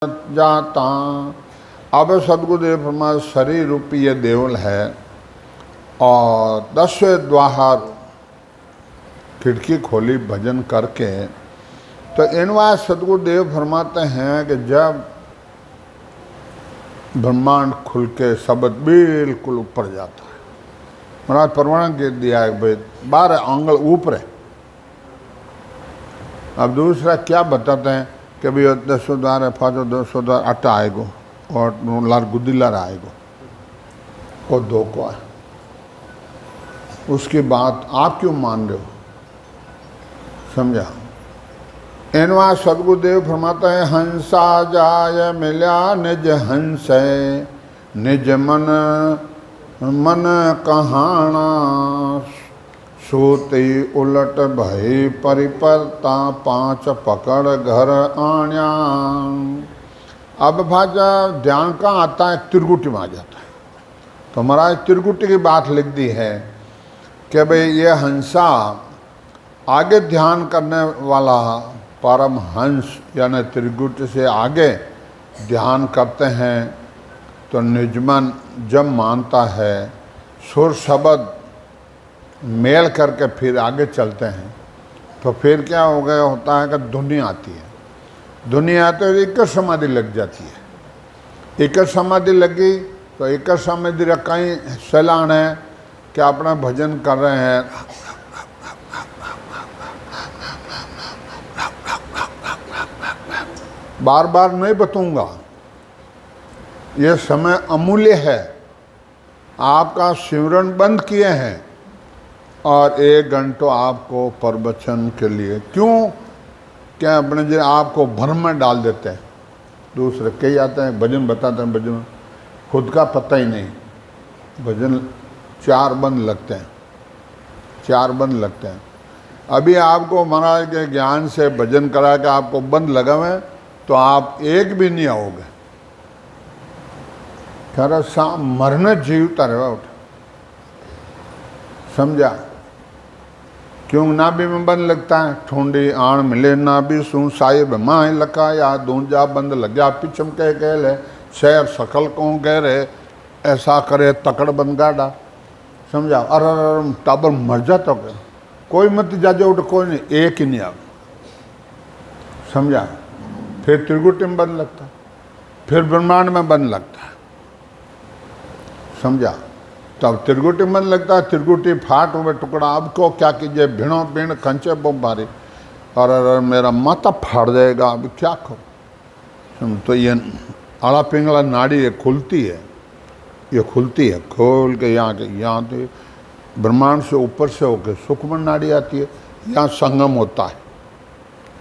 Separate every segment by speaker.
Speaker 1: जाता। अब सदगुरुदेव फरमाए शरीर रूपी ये देवल है और 10वें द्वार खिड़की खोली भजन करके। तो इनवा सदगुरुदेव फरमाते हैं कि जब ब्रह्मांड खुल के शब्द बिल्कुल ऊपर जाता है, महाराज परवाना गिर दिया है भाई 12 आंगल ऊपर है। अब दूसरा क्या बताते हैं कि भाई 10 द्वार है, 200 द्वार आटा आएगो और लार गुद्दीलार आएगो और 2 को है। उसकी बात आप क्यों मान रहे हो? समझा? इनवा सदगुरुदेव फरमाता है हंसा जाय मिल्या निज हंस निज मन मन कहाना सोते उलट भय परिपरता 5 पकड़ घर आण्या। अब भाजा ध्यान का आता है त्रिगुटी में आ जाता है। तो महाराज त्रिगुटी की बात लिख दी है कि भाई ये हंसा आगे ध्यान करने वाला परम हंस यानी त्रिगुटी से आगे ध्यान करते हैं तो निजमन जब मानता है सुर शब्द मेल करके फिर आगे चलते हैं तो फिर क्या हो गया होता है कि दुनिया आती है। दुनिया आती है तो एक समाधि लग जाती है। एक समाधि लगी तो एक समाधि कहीं सैलान है कि अपना भजन कर रहे हैं, बार बार नहीं बताऊंगा, यह समय अमूल्य है। आपका सिमरन बंद किए हैं और 1 घंटा आपको प्रवचन के लिए क्यों क्या अपने जो आपको भ्रम में डाल देते हैं। दूसरे कई आते हैं भजन बताते हैं, भजन खुद का पता ही नहीं। भजन 4 बंद लगते हैं, 4 बंद लगते हैं। अभी आपको महाराज के ज्ञान से भजन करा के आपको बंद लगा हुआ है तो आप एक भी नहीं आओगे। खरा सा मरने जीवता रहे उठ। समझा? क्यों नाभि में बंद लगता है? ठोंडी आण मिले नाभि सू साहिब माए लका या दूंजा बंद लग्या पिछम कह ले शहर सकल को कह रहे ऐसा करे तकड़ बंद गाड़ा। समझा? अरे टाबर मर जाता क्या? कोई मत जाजे उठ, कोई नहीं, एक ही नहीं आ। समझा? फिर त्रिगुटी में बंद लगता है, फिर ब्रह्मांड में बंद लगता है। समझा? तब त्रिगुटी मन लगता है, त्रिगुटी फाट हुए टुकड़ा। अब को क्या कीजिए, भिड़ो भीड़ कंचे बम मारी और मेरा माथा फाड़ जाएगा, अब क्या करूँ? तो ये आड़ा पिंगला नाड़ी ये खुलती है, ये खुलती है, खोल के यहाँ तो ब्रह्मांड से ऊपर से होकर सूक्ष्म नाड़ी आती है, यहाँ संगम होता है,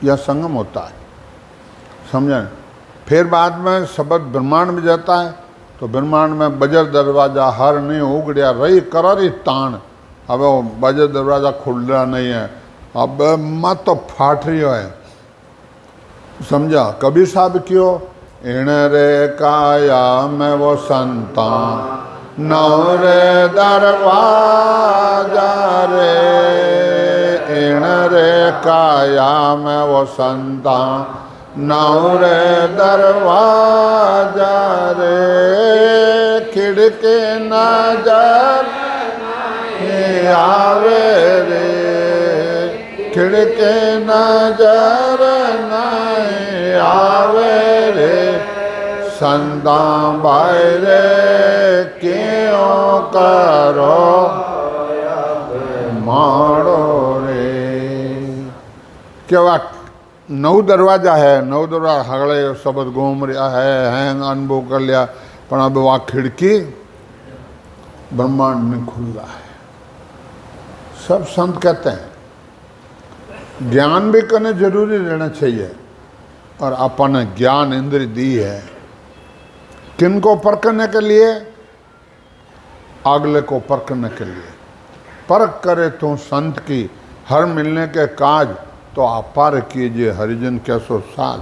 Speaker 1: यहाँ संगम होता है। समझे? फिर बाद में शब्द ब्रह्मांड में जाता है तो ब्रह्मांड में बजर दरवाजा हर नहीं उगड़िया रही करारी ताण। अब वो बजर दरवाजा खुल रहा नहीं है, अब मत तो फाट रही है। समझा? कबीर साहब क्यों इण रे काया में वो संता नौ रे दरवाजा रे, इण रे काया में वो संता नौ रे दरवाजा रे, खिड़के नजर आवे रे, खिड़के नजर नहीं आवे रे, संदा बायरे क्यों करो मारो रे। क्या 9 दरवाजा है, 9 दरवाजा हगड़े शब्द घूम रहा है, हैंग अनुभव कर लिया, पर अब वहाँ खिड़की ब्रह्मांड में खुल रहा है। सब संत कहते हैं ज्ञान भी करने जरूरी रहना चाहिए और अपन ज्ञान इंद्र दी है किनको परखने के लिए? अगले को परखने के लिए। परख करे तो संत की हर मिलने के काज तो आप पार कीजिए हरिजन कैसो साज।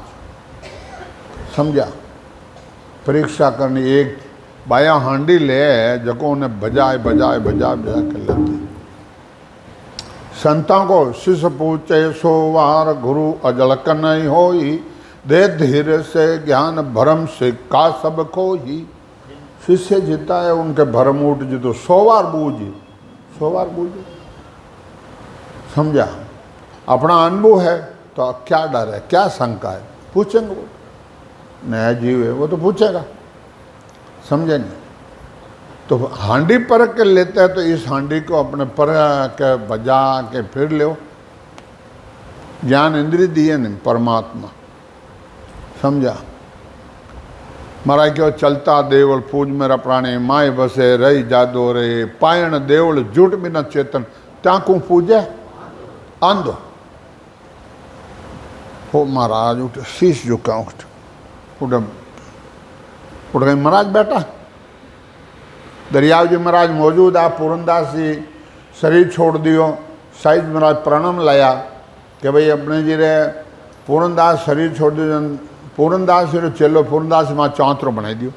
Speaker 1: समझा? परीक्षा करनी एक बाया हांडी ले जको ने बजाए बजाए बजाए बजा के लेते। संतों को शिष्य पूछे सो वार गुरु अजलक नहीं होई, दे धीरे से ज्ञान भरम से का सब खो ही। शिष्य जीता है उनके भरम उठ जी तो 100 बार बूझी, 100 बार बूझी। समझा? अपना अनुभव है तो क्या डर है, क्या शंका है, पूछेंगे। वो नया जीव है वो तो पूछेगा, समझे नहीं? तो हांडी परख के लेते हैं तो इस हांडी को अपने परख के बजा के फिर लो। ज्ञान इंद्रिय दिए नहीं परमात्मा, समझा? महाराज क्यों चलता देवल पूज मेरा प्राणी माए बसे रही जादो रे पायण देवल झूठ बिना चेतन त्याकू पूजे आंदो। हो महाराज उठ, शीश झुका, उठ गए महाराज। बेटा दरियाव जी महाराज मौजूद आ, पूरनदास जी शरीर छोड़ दियो। साहिज महाराज प्रणाम लाया कि भाई अपने जी रे पूरनदास शरीर छोड़ दियो। पूरनदास रो चेलो पूरनदास मां चौंतरो बनाई दियो।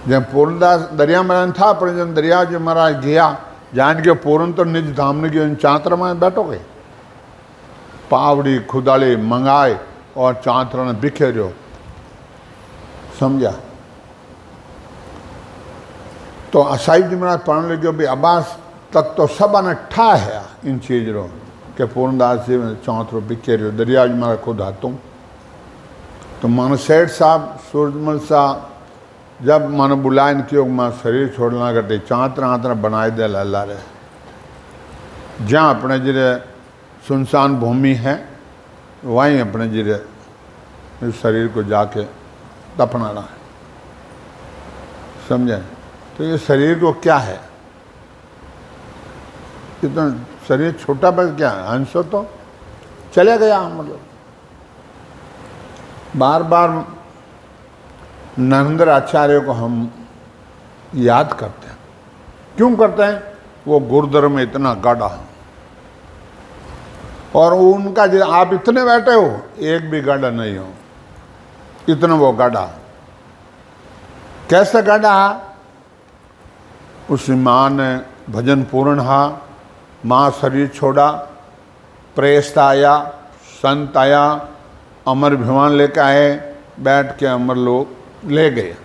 Speaker 1: जब पूरनदास दरिया महाराज था पर जब दरिया जी महाराज गया जान के पूरन तो निज धाम ने गयो, चांत्र में बैठो गए। पावड़ी खुदाली मंगाए और चांत्र ने बिखेरियो, समझा? तो साहिब जी महाराज पढ़ने लगे भाई अब्बास तक तो सब ने ठा है इन चीज रो के पूरनदास जी चौंतरो बिखेरियो। दरिया जी महाराज खुद हाथों तो मानो सेठ साहब सूरजमल साहब जब मानो बुलाए क्यों मैं शरीर छोड़ना करते चांतरा आंतरा बनाए दे ला रे। जहाँ अपने जिरे सुनसान भूमि है वहीं अपने जिरे इस शरीर को जाके दफनाना है, समझे? तो ये शरीर को क्या है, कितना शरीर छोटा पर क्या है, अंश तो चले गया। मतलब बार बार नरेंद्र आचार्य को हम याद करते हैं। क्यों करते हैं? वो गुरुद्वार में इतना गाढ़ा है और उनका जो आप इतने बैठे हो एक भी गाढ़ा नहीं हो, इतना वो गाढ़ा। कैसे गाढ़ा? उस माँ ने भजन पूर्ण हा, माँ शरीर छोड़ा, प्रेस्त आया, संत आया, अमर अभिमान लेके आए, बैठ के अमर लोग ले गए।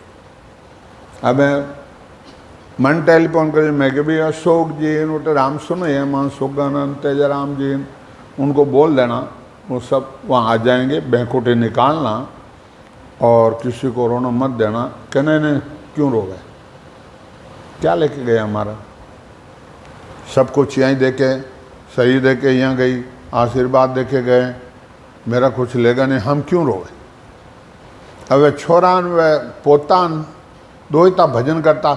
Speaker 1: अब मन टेलीफोन कर मैं कि भाई अशोक जी उनके राम सुनो ये मान सुगानंद तेजाराम जी उनको बोल देना वो सब वहाँ आ जाएंगे। बैंकुटे निकालना और किसी को रोना मत देना। कहने ने क्यों रो गए, क्या लेके गए हमारा? सब कुछ यहीं देके, सही देके यहाँ गई, आशीर्वाद देके गए, मेरा कुछ लेगा नहीं, हम क्यों रोए? अब छोरान व पोतान दोता भजन करता,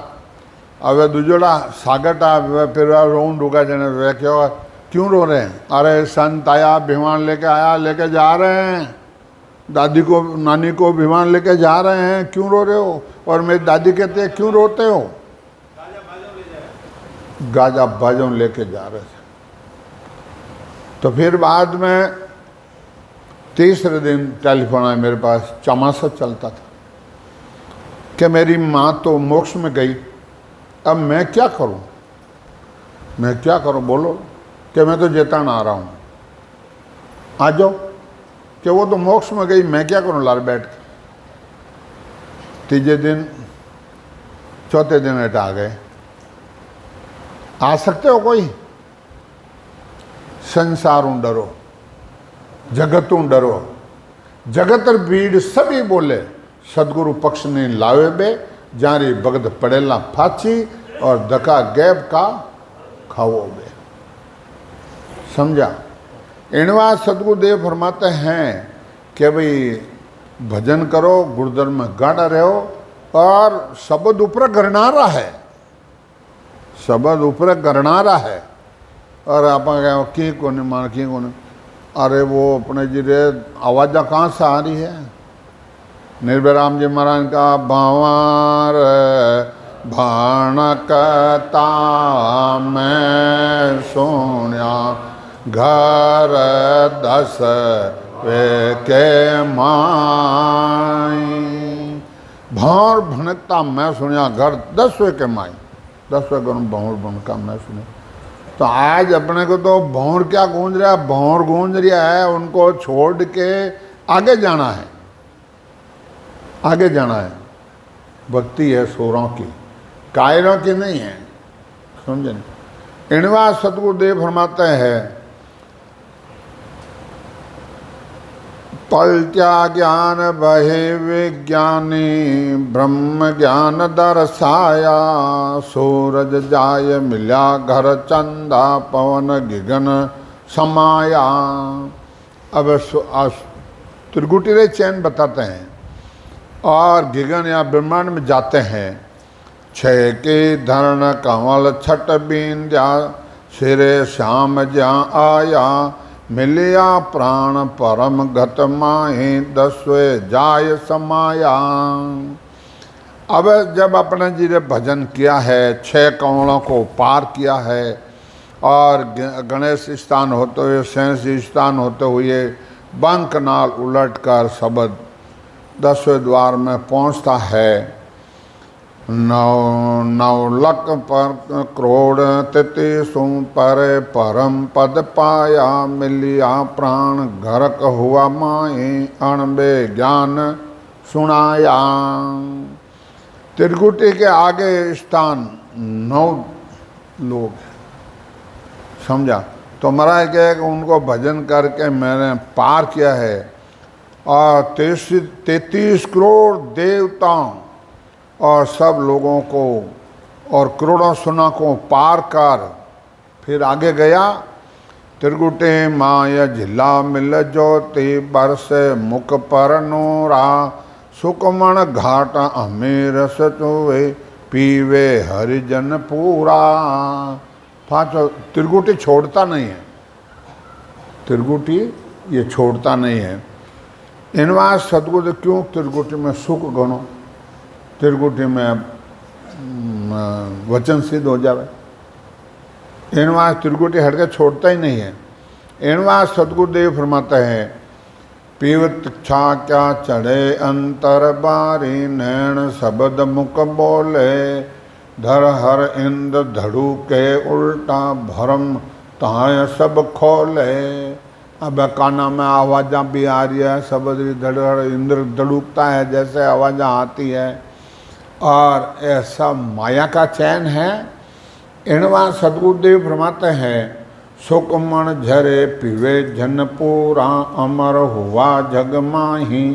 Speaker 1: अब दूजोड़ा सागटा वे फिर रोन डूगा जने वे क्यों रो रहे हैं? अरे संत आया, भिमान लेके आया, लेके जा रहे हैं, दादी को नानी को भिमान लेके जा रहे हैं, क्यों रो रहे हो? और मेरी दादी कहते हैं क्यों रोते हो? गाजा बाजों लेके जा रहे थे। तो फिर बाद में तीसरे दिन टेलीफोन आया मेरे पास, चमासा चलता था कि मेरी माँ तो मोक्ष में गई, अब मैं क्या करूं? मैं क्या करूं बोलो? कि मैं तो जेतान आ रहा हूं, आ जाओ। कि वो तो मोक्ष में गई, मैं क्या करूं लार बैठ के? तीजे दिन चौथे दिन हटा आ गए। आ सकते हो कोई? संसारों डरो, जगतों डरो, जगतर भीड़ सभी बोले, सदगुरु पक्ष ने लावे बे, जारी भगत पड़ेला फाची और दका गैब का खाओ बे। समझा? इनवा सदगुरुदेव फरमाते हैं कि भाई भजन करो, गुरुद्वार में गाड़ा रहो और शब्द ऊपर गरनारा है, शब्द ऊपर गरनारा है। और आप की कोने मान की कोने, अरे वो अपने जी रे आवाज़ा कहाँ से आ रही है? निर्भय राम जी महाराज का भावार भाणकता मैं सोनिया घर 10 वे के माई। भार भनकता मैं सुनिया घर 10 वे के माई, 10 वे घर भार भनका मैं सुनिया। तो आज अपने को तो भौर क्या गूंज रहा है? भौर गूंज रहा है। उनको छोड़ के आगे जाना है, आगे जाना है। भक्ति है सोरों की, कायरों की नहीं है, समझे। इनवा सतगुरुदेव फरमाते हैं, पलट्या ज्ञान बहे विज्ञानी, ब्रह्म ज्ञान दर्शाया, सूरज जाय मिल्या घर चंदा, पवन गिगन समाया। अब त्रिगुटी रे चैन बताते हैं, और गिगन या ब्रह्मांड में जाते हैं। छह के धरण कंवल छठ बींद्या, सिरे श्याम ज्या आया, मिलिया प्राण परम गत माहे, दसवे जाय समाया। अब जब अपने जी ने भजन किया है, 6 कंवलों को पार किया है, और गणेश स्थान होते हुए, शेष स्थान होते हुए, बंक नाल उलट कर शब्द 10वें द्वार में पहुंचता है। 9 लख पर करोड़ 33 पर परम पद पाया, मिलिया प्राण घरक हुआ माए, अणबे ज्ञान सुनाया। त्रिकुटी के आगे स्थान 9 लोग हैं, समझा। तो महाराज कहे कि उनको भजन करके मैंने पार किया है, और 33 करोड़ देवताओं और सब लोगों को और करोड़ों सुना को पार कर फिर आगे गया। त्रिकुटे माया झिला मिल ज्योति, बरसे मुख पर नूरा, सुकमण घाट अमीर सचुवे, पीवे हरिजन पूरा। पाँचों त्रिकुटी छोड़ता नहीं है, त्रिकुटी ये छोड़ता नहीं है। इनवा सदगुरु क्यों त्रिकुटी में सुख गणो, त्रिकुटी में वचन सिद्ध हो जावे। इनवा त्रिकुटी हटके छोड़ता ही नहीं है। इनवा सदगुरुदेव फरमाते हैं, पीवत छा क्या चढ़े अंतर बारी, नैन शब्द मुख बोले, धर हर इंद्र धड़ू के उल्टा, भरम ताय सब खोले। अब काना में आवाज़ां भी आ रही है, शब्द भी धड़ इंद्र धड़ूकता है जैसे आवाज़ां आती है, और ऐसा माया का चैन है। इनवा सदगुरुदेव फरमाते हैं, सुकमण झरे पीवे जन पूरा, अमर हुआ जग माही,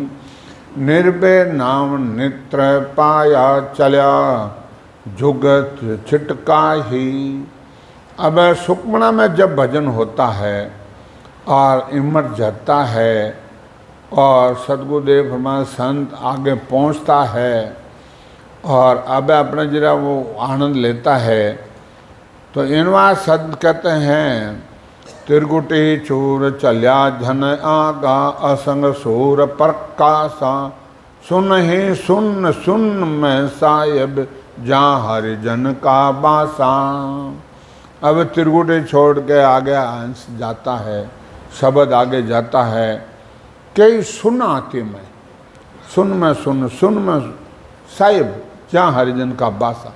Speaker 1: निर्भय नाम नित्र पाया, चल्या जुगत छिटका ही। अब सुकमणा में जब भजन होता है और इमर जाता है, और सदगुरुदेव हमारे संत आगे पहुंचता है, और अब अपने जरा वो आनंद लेता है, तो इनवा संत कहते हैं, त्रिकुटी चूर चल्या झन आगा, असंग सूर प्रकाशा, सुन ही सुन सुन में साहिब, जा हरिजन का बासा। अब त्रिकुटी छोड़ के आगे अंश जाता है, शब्द आगे जाता है, कई सुन आती में, सुन में सुन, सुन में साहिब, जा हरिजन का बासा।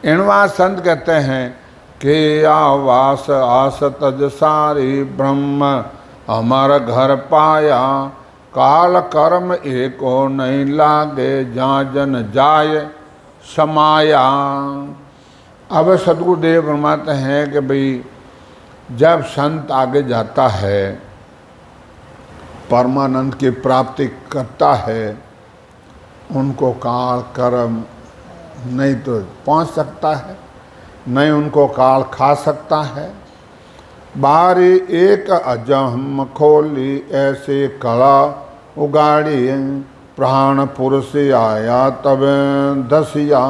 Speaker 1: इनवा संत कहते हैं कि आवास आस तज सारी, ब्रह्म हमारा घर पाया, काल कर्म एको नहीं लागे, जा जन जाय समाया। अब सदगुरुदेव फरमाते हैं कि भाई जब संत आगे जाता है, परमानंद की प्राप्ति करता है, उनको काल कर्म नहीं तो पहुंच सकता है, नहीं उनको काल खा सकता है। बारी एक अजम खोली, ऐसे कला उगाड़ी, प्राण पुरुष आया तब दसिया,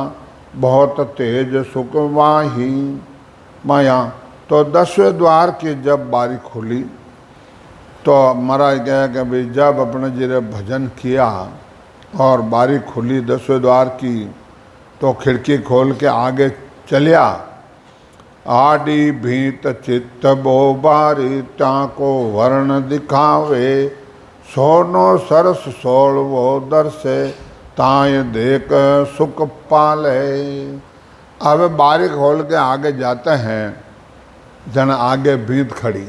Speaker 1: बहुत तेज सुख वाही माया। तो 10वें द्वार की जब बारी खुली, तो महाराज गया कि भाई जब अपने जिरे भजन किया और बारी खुली 10वें द्वार की, तो खिड़की खोल के आगे चलिया। आडी भीत चित्त बो बारी, ताको वर्ण दिखावे, सोनो सरस सोल वो दर्शे, ताय देख सुख पाले। अब बारी खोल के आगे जाते हैं, जन आगे भीत खड़ी,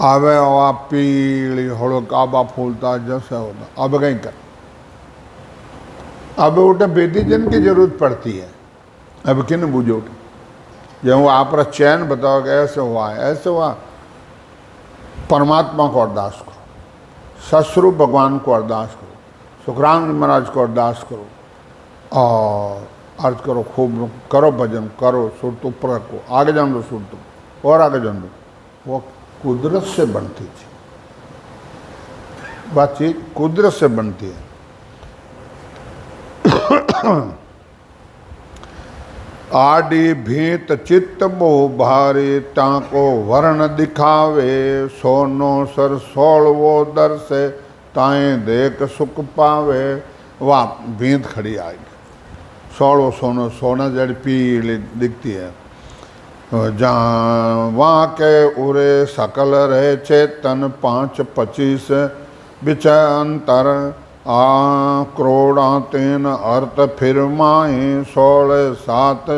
Speaker 1: आवे और पीली होड़ो काबा फूलता जैसे होता। अब कहीं कर, अब उठे बेटी जन की जरूरत पड़ती है। अब किन बुझो उठे जब वो आप चैन बताओगे ऐसे हुआ है, ऐसे हुआ। परमात्मा को अरदास करो, ससुरु भगवान को अरदास करो, सुखराम महाराज को अरदास करो और अर्ज करो, खूब करो भजन करो, सुरत ऊपर रखो, आगे जान दो सुरत और आगे जान दो। वो कुदरत से बनती थी, बातचीत कुदरत से बनती है। आडि भीत चित्त मोह भारी, ताको वर्ण दिखावे, सोनो सर सोलवो दर से, ताए देख सुख पावे। वाह भीत खड़ी आएगी, सोलो सोनो, सोना जड़ पीली दिखती है। जहाँ वहाँ के उरे सकल रहे चेतन, 5-25 बिच अंतर, क्रोड़ा तेन अर्थ फिर माए, 16-7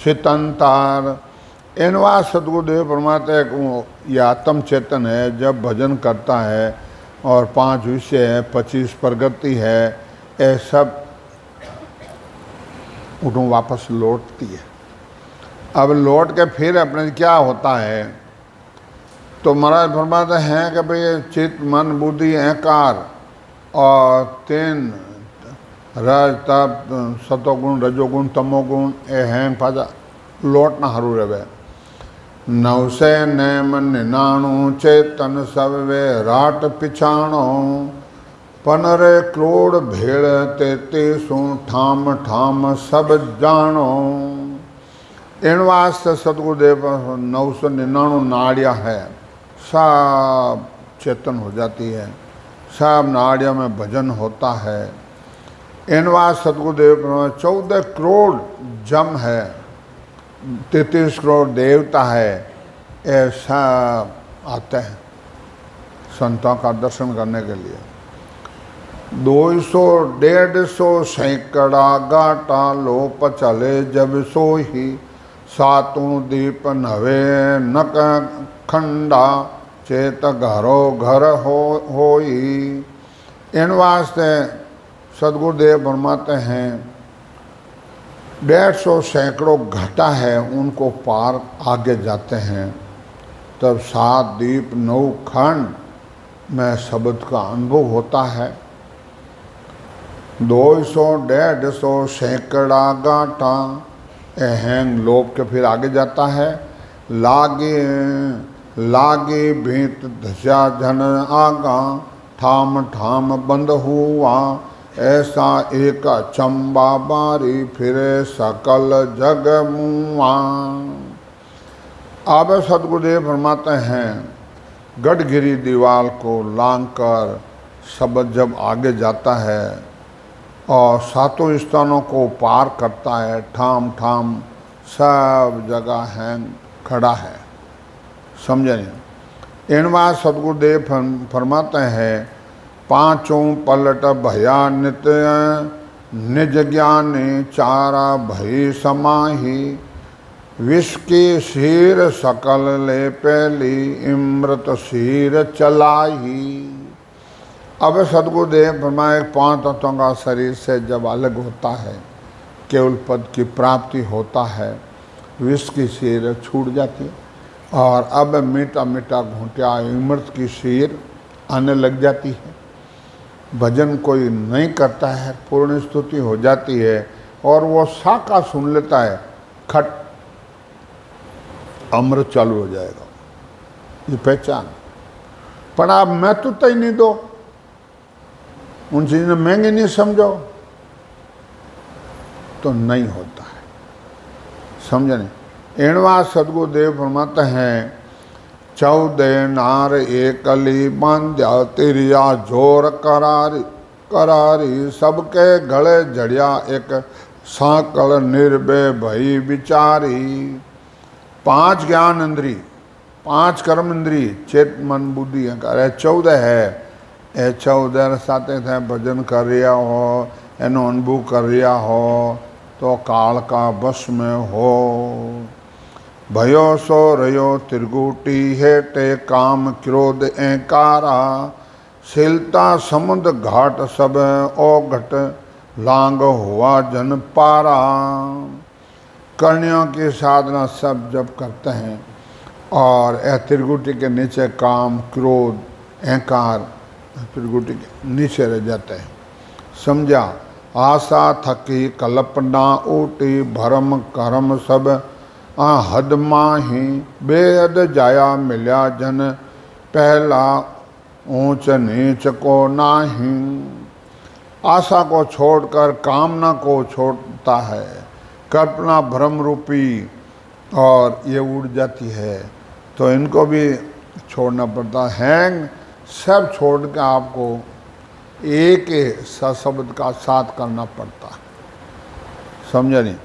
Speaker 1: सितंतार। इनवा सदगुरुदेव परमात्मा ये आत्म चेतन है, जब भजन करता है और 5 विषय है, 25 प्रगति है, ये सब उठूँ वापस लौटती है। अब लौट के फिर अपने क्या होता है, तो महाराज फरमाते हैं कि भाई चित्त मन बुद्धि अहंकार और 3 रज तप सतोगुण रजोगुण तमोगुण ए हैं पाजा लौटना हरू रहे। 9 से नेम 99 चेतन सब वे राट पिछाणो, पनरे क्रोड़ भेड़ 33 ठाम ठाम सब जानो। इन वास्ते सतगुरुदेव 999 नाड़ियाँ है, सब चेतन हो जाती है, सब नाड़ियों में भजन होता है। इन वास्ते सतगुरुदेव 14 करोड़ जम है, 33 करोड़ देवता है, ऐसा आते हैं संतों का दर्शन करने के लिए। 200-150 सैकड़ा घाटा लोप चले जब सोही, 7 दीप नवे नक खंडा, चेत घरो घर होई। इन वास्ते सदगुरुदेव फरमाते हैं 150 सैकड़ों घटा है, उनको पार आगे जाते हैं, तब 7 दीप 9 खंड में शब्द का अनुभव होता है। 200-150 सैकड़ा गाटा अहंग लोप के फिर आगे जाता है। लागे भीत धस्या जन आगा, ठाम ठाम बंद हुआ, ऐसा एक चंबा बारी, फिरे सकल जग मुआ। अब सदगुरुदेव फरमाते हैं गढ़गिरी दीवाल को लांग कर शब्द जब आगे जाता है और 7 स्थानों को पार करता है, ठाम ठाम सब जगह है खड़ा है, समझे नहीं। इन बात सदगुरुदेव फरमाते हैं 5 पलट भया नित्य, निज ज्ञानी चारा भई समाही, विष की शीर सकल ले पहली, इमृत शीर चलाई। अब सदगुरुदेव फरमाए 5 तत्वों का शरीर से जब अलग होता है, केवल पद की प्राप्ति होता है, विष की शीर छूट जाती है और अब मीठा मीठा घूंटिया इमृत की शीर आने लग जाती है। भजन कोई नहीं करता है, पूर्ण स्तुति हो जाती है और वो साका सुन लेता है, खट अमृत चालू हो जाएगा, ये पहचान। पर आप मैं तो तय नहीं दो, उन चीज़ें महंगी नहीं समझो तो नहीं होता है, समझे नहीं। एणवा सदगुरुदेव फरमाते हैं 14 नार एकली बांध्या, तिरिया जोर करारी करारी, सबके गले जड़िया एक साकल निर्भय भई विचारी। 5 ज्ञान इंद्री, 5 कर्म इंद्री, चेत मन बुद्धि अहंकार 14 है। ए 14 साथे थे भजन कर रहा हो, एनो अनुभव कर रहा हो तो काल का बस में हो। भयो सो रयो त्रिगुटी हेटे काम क्रोध एकारा शीलता समुद्र घाट सब ओघट लांग हुआ जन पारा। कर्णियों की साधना सब जब करते हैं और त्रिगुटी के नीचे काम क्रोध अहंकार त्रिगुटी के नीचे रह जाते हैं। समझा आशा थकी कल्पना ऊटी भरम कर्म सब हद माही बेहद जाया मिल्या जन पहला ऊंच नीच को नाही। आशा को छोड़कर कामना को छोड़ता है, कल्पना भ्रम रूपी और ये उड़ जाती है, तो इनको भी छोड़ना पड़ता है। सब छोड़ के आपको एक सशब्द का साथ करना पड़ता है। समझा नहीं?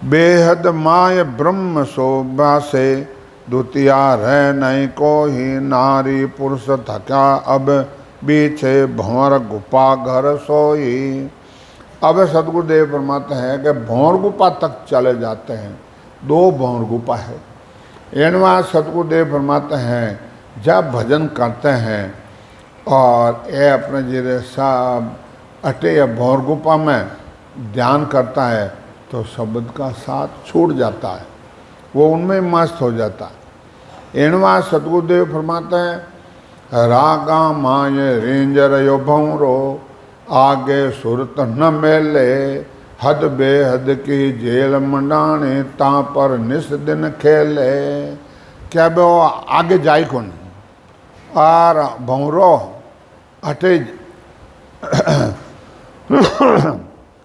Speaker 1: बेहद माय ब्रह्म शोभा से द्वितीया रह नहीं को ही नारी पुरुष थका अब बीछे भंवर गुफा घर सोई। अब सदगुरुदेव फरमाते हैं कि भंवर गुफा तक चले जाते हैं। 2 भंवर गुफा है। इनवा सदगुरुदेव फरमाते हैं जब भजन करते हैं और ये अपने जीरे सब अटे या भंवर गुफा में ध्यान करता है तो शब्द का साथ छूट जाता है, वो उनमें मस्त हो जाता है। इनवा सदगुरुदेव फरमाते हैं रागा माय रेंजर यो भंवरो आगे सुरत न मेले हद बेहद की जेल मंडाने ता पर निस दिन खेले। क्या वो आगे जाए कौन और भंवरो अटे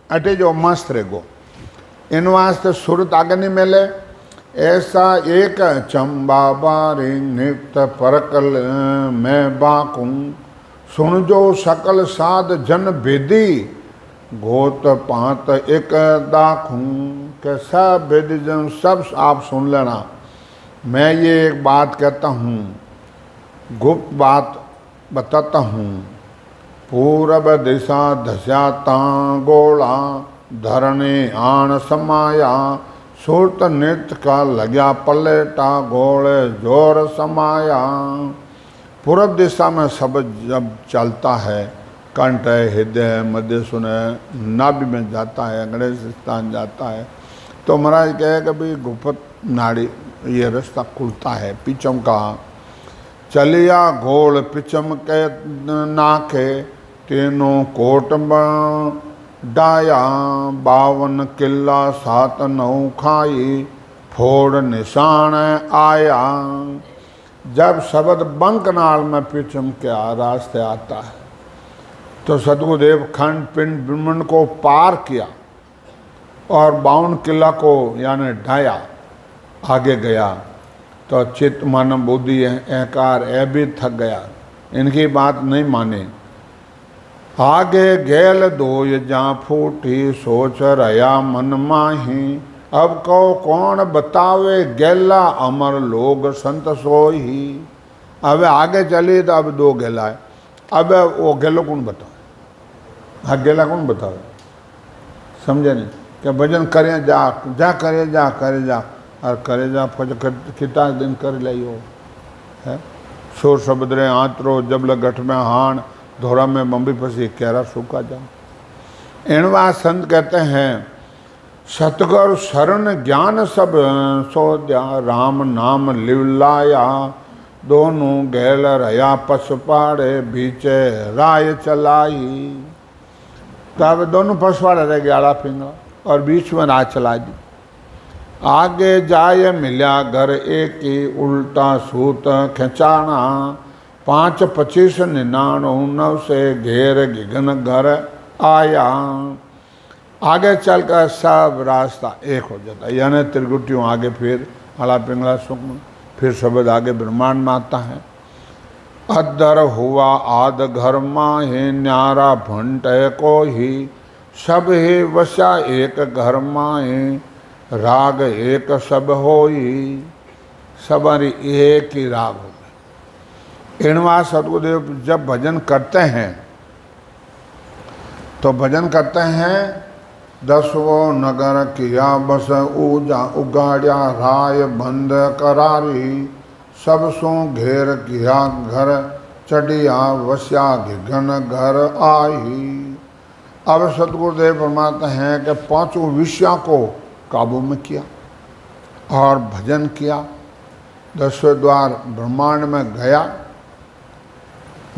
Speaker 1: अटे जो मस्त रेगो इन वास्ते सुरत आगे नहीं मिले। ऐसा एक चंबा बारी नित परकल मैं बाकूं सुन जो सकल साध जन भेदी गोत पात एक दाखूं। के सब भेदी जन सब आप सुन लेना। मैं ये एक बात कहता हूँ, गुप्त बात बताता हूँ। पूरब दिशा धस्याता गोला धरने आण समाया सुरत नृत्य का लग्या पलेटा गोले जोर समाया। पूर्व दिशा में सब जब चलता है, कंठ है, हृदय है, मध्य सुन है, नाभि में जाता है, गणेश स्थान जाता है, तो महाराज कहे कि भाई गुप्त नाड़ी ये रास्ता खुलता है। पिचम का चलिया घोल पिचम के नाके तीनों कोट डाया 52 किला 7 9 खाई फोड़ निशान आया। जब शब्द बंकनाल में पिचम के रास्ते आता है तो सदगुरुदेव खंड पिंड ब्रह्मंड को पार किया और 52 किला को यानी ढाया, आगे गया तो चित्त मन बुद्धि अहंकार भी थक गया, इनकी बात नहीं माने। आगे गैल दो ये जा फूटी सोच रया मन माही। अब कहो कौन बतावे गैला अमर लोग संत सोही। अब आगे चली तो अब 2 गैला है, अब वो गैलो कौन बतावे? हाँ गेला कौन बतावे? समझे नहीं? क्या भजन करें जा जा करे जा करे जा और करे जा कितना दिन कर लियो है। शोर शब्दरे आंतरो जब लगठ में हान धोरा में बम्बी फंसी कैरा सूखा जा। इनवा संत कहते हैं सतगुर शरण ज्ञान सब सोध्या राम नाम लिवलाया। दोनों गैल रया पसपाड़े बीचे राय चलाई। तब दोनों पसवाड़े रह गया आड़ा पिंगला और बीच में राय चला दी। आगे जाए मिल्या घर एक ही उल्टा सूत खिंचाना। 5 25 99 से घेर गिगन घर आया। आगे चलकर सब रास्ता एक हो जाता है, यानी त्रिगुटियों आगे फिर आड़ा पिंगला सुखम फिर शब्द आगे ब्रह्मांड में आता है। अदर हुआ आद घर माहे न्यारा भंट को ही सब ही वसा एक घर माहे राग एक सब होई। सबरी एक ही राग हो गए। इनवा सदगुरुदेव जब भजन करते हैं तो भजन करते हैं दसवो नगर किया बस उगाड़िया राय बंद करारी, सब सो घेर किया घर चढ़िया वस्या घिघन घर आई। अब सतगुरुदेव फरमाते हैं कि पांचों विषयों को काबू में किया और भजन किया। 10वें द्वार ब्रह्मांड में गया,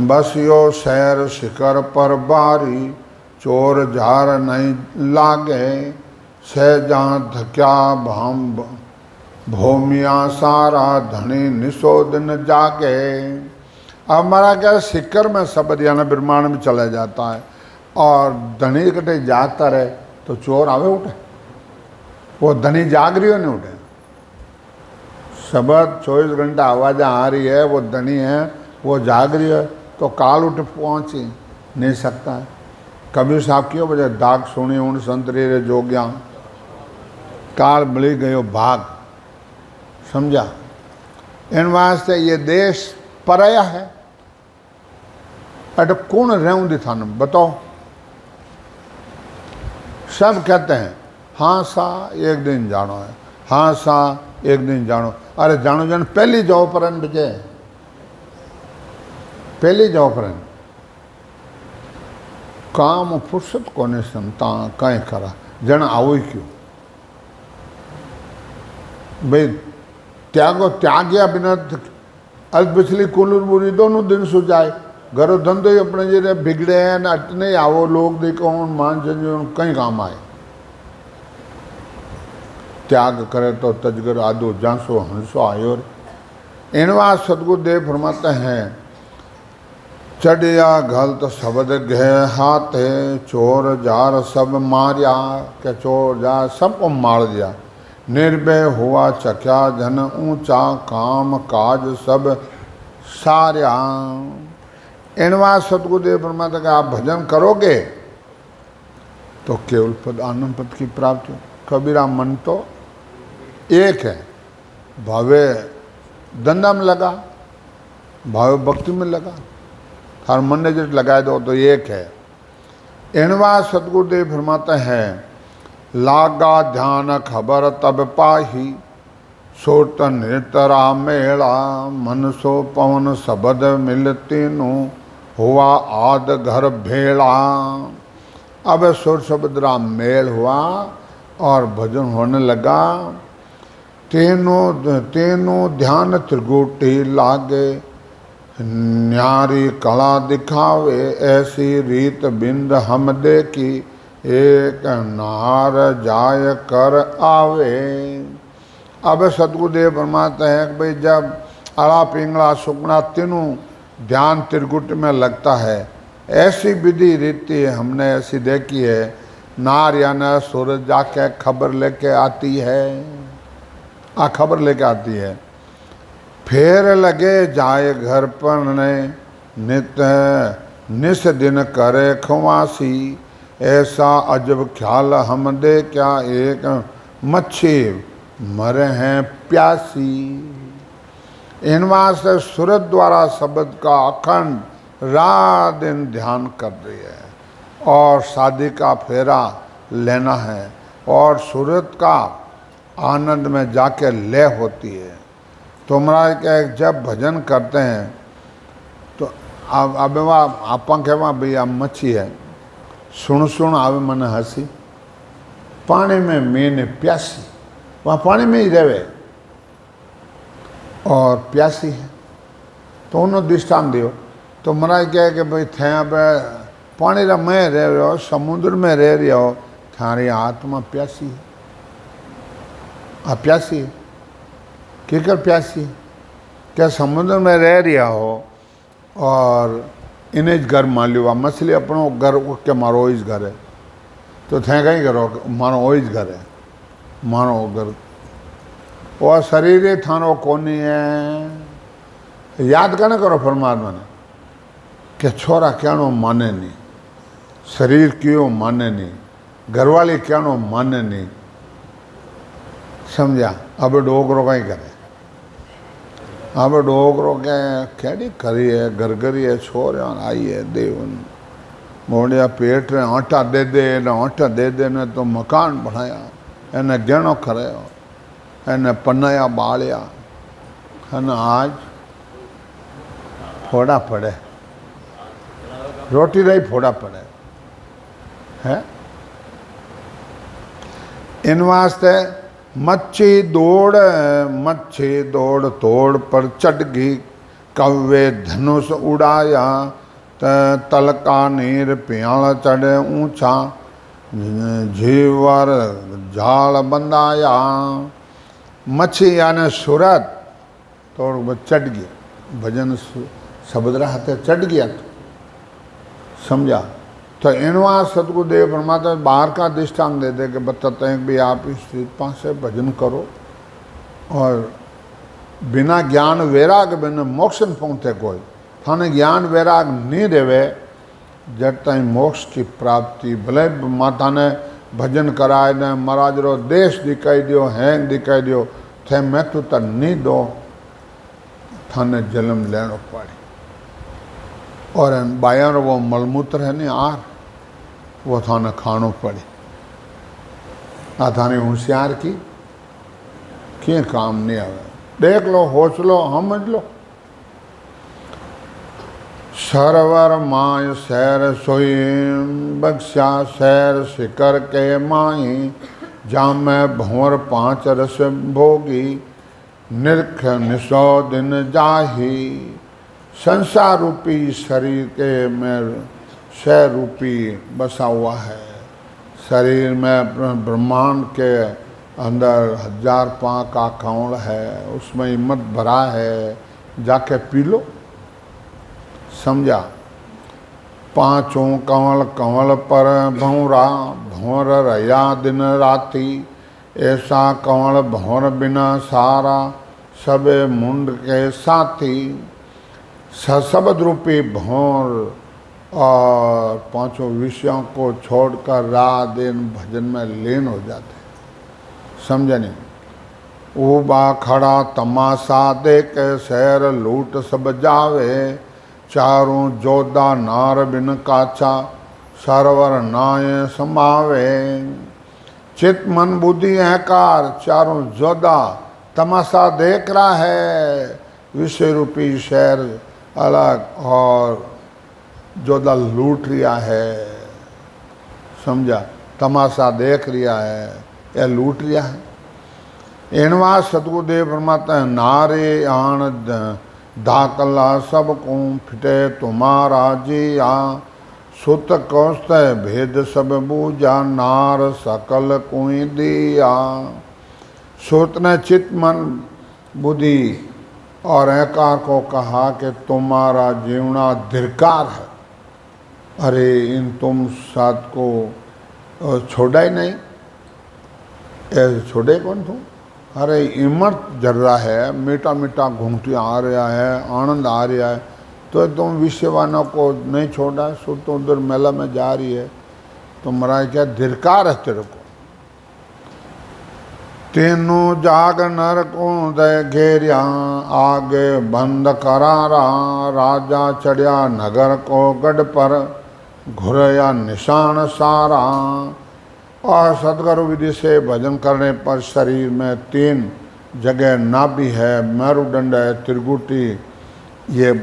Speaker 1: बस यो शहर शिखर पर बारी, चोर जार नहीं लागे, सहजा धक्या भाम भूमिया सारा धनी निसो दिन जागे। अब हमारा क्या शिखर में शब्द यानी ब्रह्मांड में चला जाता है और धनी कटे जागता रहे तो चोर आवे उठे, वो धनी जाग रही हो नहीं उठे। शब्द 24 घंटा आवाज़ें आ रही है, वो धनी है वो जाग रही है तो काल उठ पहुँच ही नहीं सकता है। कबीर साहब क्यों बजे दाग सुनी उन संतरी रे जोग्या, काल बली गयो भाग। समझा? इन वास्ते ये देश पराया है। अट कौन रहूं दी थान बताओ? सब कहते हैं हाँ सा एक दिन जानो है, हाँ सा एक दिन जानो। अरे जानो जान पहली जाओ परन बजे, पहली जाओ परन काम फुर्सत कोने संता कहीं करा जन आओ क्यों भाई। त्यागो त्याग्या बिना अल पिछली कुलर बुरी दोनों दिन सुजाए। घरों धंधो ही अपने जे बिगड़े हैं ना अटने आवो लोग देखो मान जन कहीं काम आए। त्याग करे तो तजगर आदो जांसो हंसो आयो। इनवा सतगुरुदेव फरमाते हैं चढ़िया गलत शब्द गए हाथे, चोर जार सब मारिया के चोर जार सबको मार दिया। निर्भय हुआ चख्या जन ऊंचा, काम काज सब सार्या। इनवा सतगुरुदेव फरमाते कि आप भजन करोगे तो केवल पद आनंद पद की प्राप्ति। कबीरा मन तो एक है, भावे धंधा में लगा, भावे भक्ति में लगा, हर मन ने जो लगाए दो तो एक है। इनवा सतगुरुदेव फरमाते हैं लागा ध्यान खबर तब पाही, सोत निर्तरा मेला, मन सो पवन शब्द मिलती नु, हुआ आद घर भेड़ा। अब सुर शब्द रा मेल हुआ और भजन होने लगा। तेनो ध्यान त्रिगुटी लागे, न्यारी कला दिखावे, ऐसी रीत बिंद हम देखी, एक नार जाय कर आवे। अब सतगुरुदेव फरमाते हैं कि भाई जब अड़ा पिंगला सुकना तीनों ध्यान त्रिकुट में लगता है, ऐसी विधि रीति हमने ऐसी देखी है। नार यानी सूरज जाके खबर लेके आती है, खबर लेके आती है। फेर लगे जाए घर पर नित निस दिन करे खुआसी, ऐसा अजब ख्याल हम दे क्या, एक मच्छी मरे हैं प्यासी। इनवा से सूरत द्वारा शब्द का अखंड रात दिन ध्यान कर रही है और शादी का फेरा लेना है और सूरत का आनंद में जाके लय होती है। तो हमारा क्या जब भजन करते हैं तो अब आप कहवा भैया मच्छी है, सुन सुन आवे मन हंसी, पानी में मैंने प्यासी, वहाँ पानी में ही रहे और प्यासी है। तो उन्होंने दृष्टान दियो। तो महाराज कहे कि भाई थे पानी रा में रह रहे हो, समुद्र में रह रहे हो, थारी आत्मा प्यासी है। प्यासी है क्या प्यासी है? क्या समुद्र में रह रहा हो और इन्हें घर मान लियो, मछली अपनो घर के मारो इस घर है तो थे कहीं करो मानो ओ इस घर है, मानो घर और शरीर थानो कोनी है। याद कहना करो परमात्मा ने कि छोरा क्यानो माने नहीं, शरीर क्यों माने नहीं, घरवाली क्यानो माने नहीं। समझा? अब डोगरो कहीं करे, अब डोगरो के कैडी करी है, घर करी है, छोर आई है देवन बोलिया पेट ने आटा दे दे ने आटा दे दे ने तो मकान बनाया, इन्हें गहनो कराया, इन्हें पन्नाया बालिया, है ना। आज फोड़ा पड़े, रोटी रही फोड़ा पड़े है। इन वास्ते मच्छी दौड़ तोड़ पर चढ़ गई, कव्वे धनुष उड़ाया, तल का नीर पियाल चढ़े ऊंचा, जीवर जाल बंदाया। मच्छी यानी सूरत तोड़ चढ़ गया, भजन शब्द हाथे चढ़ गया, तो समझा। तो इनवा सतगुरुदेव परमात्मा बाहर का दृष्टांत दे दे के बताते हैं कि भाई आप इस पास से भजन करो, और बिना ज्ञान वैराग बिना मोक्ष न पहुँचे कोई। थाने ज्ञान वैराग नहीं देवे जब तक मोक्ष की प्राप्ति, भले माता ने भजन कराए ने महाराज रो देश दिखाई दियो, हैंग दिखाई दियो, थे मैं तो तर नहीं दो, थाने जन्म लेनो पड़े। और बायर वो मलमूत्र है नहीं आर, वो थाने खानो पड़े। आ थाने होशियार की क्या काम नहीं आवे, देख लो, होश लो, समझ लो। सरवर माय सैर सोई, बख्शा सैर शिकर के माई, जामे भंवर 5 रस भोगी, निरख निसो दिन जाही। संसार रूपी शरीर के में शय रूपी बसा हुआ है। शरीर में ब्रह्मांड के अंदर 1000 पाँव का कौड़ है, उसमें हिम्मत भरा है, जाके पी लो, समझा। 5 कंवल कंवल पर भंवरा, भंवर रया दिन राती, ऐसा कंवल भंवर बिना सारा, सबे मुंड के साथी। शब्द रूपी भंवर और 5 विषयों को छोड़कर रात दिन भजन में लीन हो जाते, समझे नहीं। ऊबा खड़ा तमाशा देख शहर लूट सब जावे, चारों जोधा नार बिन काचा, सरवर नाय समावे। चित मन बुद्धि अहंकार चारों जोधा तमाशा देख रहा है, विषय रूपी शहर अलग और जोधा लूट रिया है, समझा। तमाशा देख रिया है, यह लूट रिया है। इनवा सतगुरुदेव परमात्मा नारे आन दाकला सब को फिटे तुम्हारा जिया, सुत कौस्त भेद सब बूझा, नार सकल कुई दिया। सुत ने चित मन बुद्धि और अहंकार को कहा कि तुम्हारा जीवना धिक्कार है। अरे इन तुम साथ को छोड़ा ही नहीं, ऐसे छोड़े कौन तुम। अरे इमरत जर रहा है, मीठा मीठा घूंघटियाँ आ रहा है, आनंद आ रहा है, तो तुम विषयवानों को नहीं छोड़ा, सो तो उधर मेला में जा रही है, तो महाराज क्या धिक्कार है तेरे को। तेनों जाग नर को दे घेरिया, आगे बंद करारा, राजा चढ़िया नगर को गढ़ पर, घुरया निशान सारा। और सदगुरु विधि से भजन करने पर शरीर में 3 जगह नाभि है, मेरुदंड है, त्रिगुटी, ये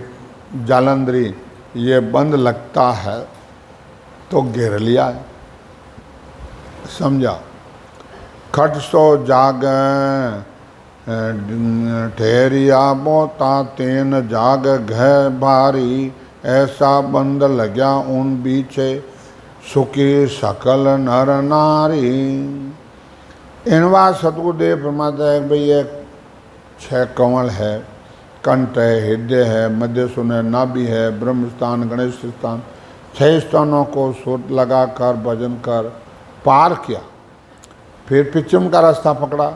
Speaker 1: जालंधरी, ये बंद लगता है, तो घेर लिया है, समझा। खट सो जाग ठहरिया बोता, 3 जाग घय भारी, ऐसा बंद लग्या उन बीचे, सुखी सकल नर नारी। इनवा सतगुरुदेव परमात्मा भाई ये 6 कंवल है, कंठ है, हृदय है, मध्य सुन है, नाभि है, ब्रह्म स्थान, गणेश स्थान, 6 स्थानों को सूत लगाकर भजन कर पार किया। फिर पिछम का रास्ता पकड़ा।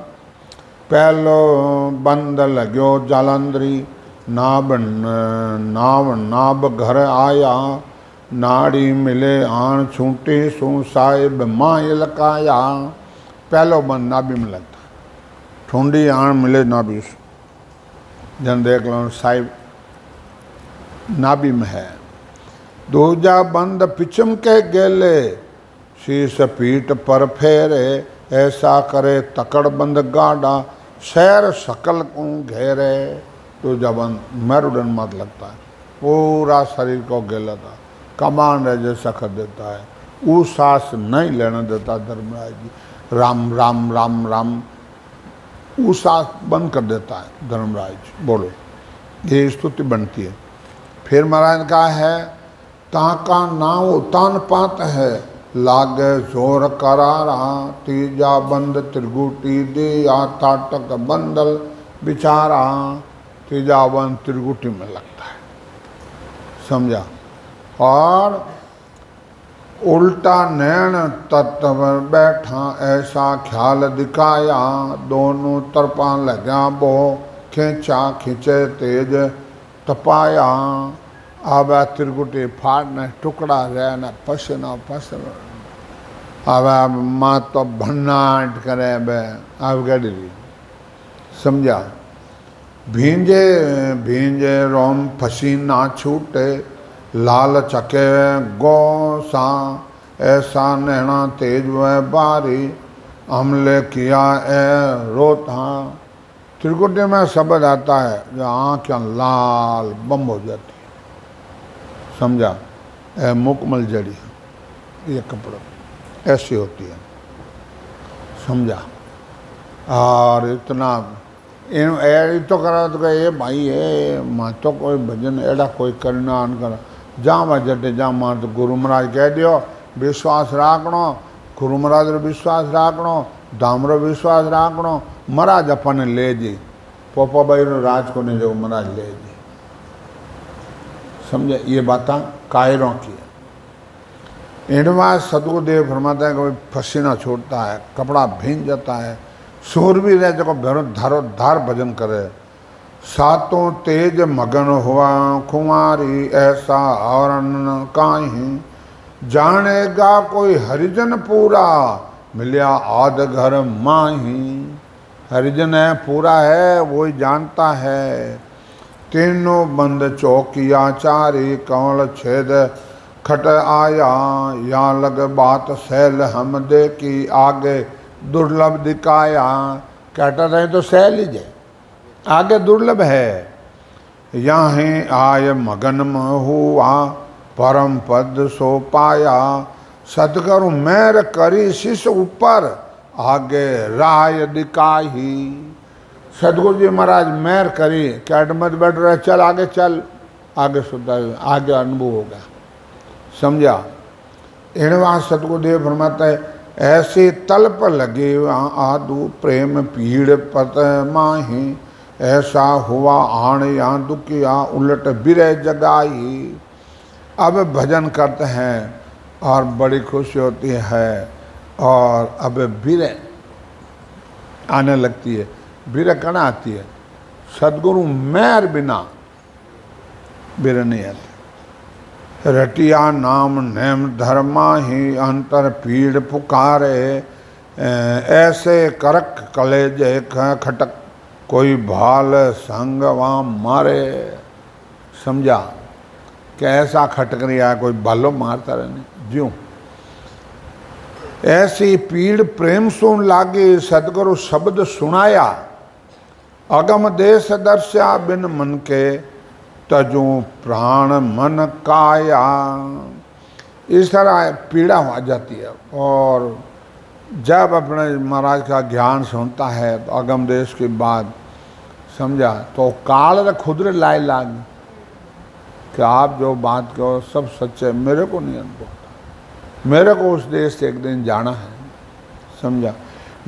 Speaker 1: पहलो बंद लग्यो जालंधरी, नाभ घर आया, नाड़ी मिले आन छूटी सू साहिब माय लकाया। पहलो बंद नाभि में लगता, ठूंडी आन मिले नाभि, जन देख लो साहिब नाभि में है। दूजा बंद पिछम के गेले, शीश पीठ पर फेरे, ऐसा करे तकड़ बंद गाड़ा, शहर शकल को घेरे। दूजा बंद मेरुदंड मत लगता है, पूरा शरीर को गेला था, कमान है जैसा कर देता है, वो सांस नहीं लेने देता धर्मराज जी। राम राम राम राम वो सांस बंद कर देता है धर्मराज। बोलो, ये स्तुति बनती है। फिर महाराज का है, ताका नाव तान पात है, लागे जोर करारा, तीजा बंद त्रिगुटी दिया ताटक बंदल बिचारा। तीजा बंद त्रिगुटी में लगता है, समझा। और उल्टा नैन तत्व बैठा, ऐसा ख्याल दिखाया, दोनों तरफा लग्या बो, खींचा खींचे तेज तपाया। अब त्रिगुटी फाड़ने टुकड़ा रहना, पसना पसना। अब माँ तो भन्नाट करे बे, अब गड़ी समझा। भींजे भींजे रोम पसीना छूटे, लाल चके गो सा, ऐसा नैना तेज व बारी, हमले किया ए रोता। त्रिकुटी में शब्द आता है जो आँखें लाल बम हो जाती है, समझा। ए मुकमल जड़ी ये कपड़ा ऐसी होती है, समझा। और इतना तो करा तो ये भाई है माँ तो कोई भजन एड़ा कोई करना अन कर जा जटे जा मार तो गुरु महाराज कह दियो विश्वास राखणो, गुरु महाराज रो विश्वास राखणो, धाम रो विश्वास राखणो। महाराज अपन ले जी, पोपा भाई रो राज को नहीं जो महाराज ले जी, समझे। ये बातें कायरों की है। इनवा सदगुरुदेव फरमाता है कि पसीना छोड़ता है, कपड़ा भींग जाता है, सूर भी रहे जो भैरो धारो धार भजन करे। सातों तेज मगन हुआ कुमारी, ऐसा और काहीं, जानेगा कोई हरिजन पूरा, मिलिया आद घर माही। हरिजन है पूरा है वही जानता है। तीनों बंद चौकिया चारी, कौल छेद खट आया, या लग बात सैल हम दे की, आगे दुर्लभ दिखाया। कहता रहे तो सैल ही जाए, आगे दुर्लभ है। यहाँ आय मगन में हुआ, परम पद सो पाया। सतगुरु मैर करी शिष्य ऊपर, आगे राय दिखाही। सतगुरु जी महाराज मैर करी, कैट मत बैठ रहे, चल आगे चल, आगे सुधा आगे अनुभव होगा, समझा। इनवा सतगुरुदेव फरमाता है, ऐसे तल्प लगे आदू, प्रेम पीड़ पत माही। ऐसा हुआ आण या दुखिया, उलट बिरह जगाई। अब भजन करते हैं और बड़ी खुशी होती है, और अब बिरह आने लगती है। बिरह कहना आती है, सदगुरु मैर बिना बिरह नहीं आती। रटिया नाम नेम धर्मा ही, अंतर पीड़ पुकारे। ऐसे करक कलेजे खटक, कोई भाल संग वहाँ मारे। समझा कि ऐसा खटक रहा है, कोई बालो मारता रहने ज्यों। ऐसी पीड़ प्रेम सुन लागे, सदगुरु शब्द सुनाया। अगम देश दर्शा बिन मन के, तजू प्राण मन काया। इस तरह पीड़ा आ जाती है। और जब अपने महाराज का ज्ञान सुनता है तो अगम देश की बात, समझा, तो काल खुद लाए लाग कि आप जो बात कहो सब सच्चे, मेरे को नहीं अनुभव, मेरे को उस देश से एक दिन जाना है, समझा।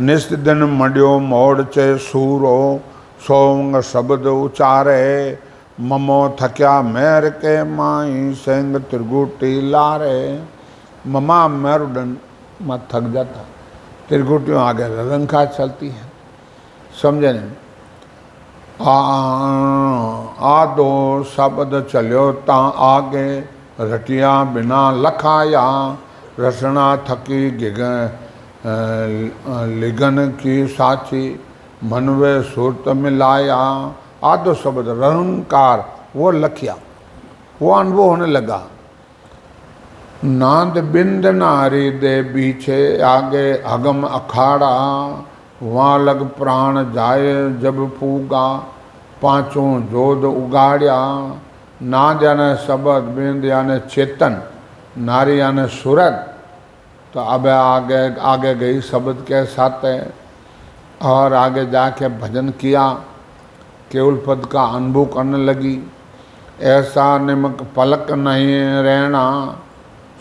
Speaker 1: निस्त दिन मड्यो मोड़ चे सूरो, सोंग शब्द उचारे। ममो थक्या मैर के माई, सेंग त्रिगुटी लारे। ममा मेरुदंड मत थक जाता, त्रिगुटियों आगे रंखा चलती है, समझे नहीं। आदो शब्द चलो ता आगे, रटिया बिना लखाया। रसना थकी लिगन की साची, मनवे सुरत मिलाया। आदो शब्द रंकार वो लखिया, वो अनुभव होने लगा। नाद बिंद नारी दे बीछे आगे अगम अखाड़ा, वहाँ लग प्राण जाए जब पूगा, पांचों जोध उगाड़िया। नाद यानी शब्द, बिंद यानी चेतन, नारी यानी सूरत। तो अब आगे आगे गई शब्द के साथ और आगे जाके भजन किया, केवल पद का अनुभव करने लगी। ऐसा निमक पलक नहीं रहना,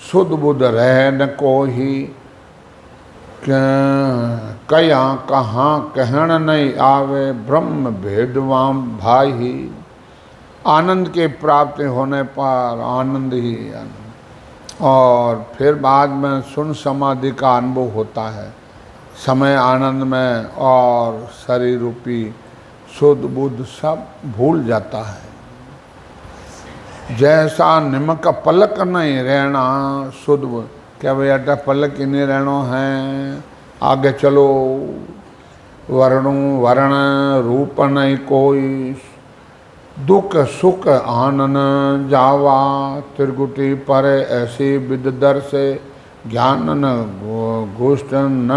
Speaker 1: शुद्ध बुद्ध रह न कोई, कया कहाँ कहन नहीं आवे, ब्रह्म भेदवाम भाई। आनंद की प्राप्ति होने पर आनंद ही आनंद, और फिर बाद में सुन समाधि का अनुभव होता है, समय आनंद में, और शरीर रूपी शुद्ध बुद्ध सब भूल जाता है। जैसा निमक पलक नहीं रहना, शुद्ध बुद्ध क्या भैया पलक ही नहीं रहना है, आगे चलो। वर्णु वर्ण रूप नहीं कोई, दुख सुख आनन जावा, त्रिगुटी पर ऐसी विद दर से, ज्ञान न गोष्ठ न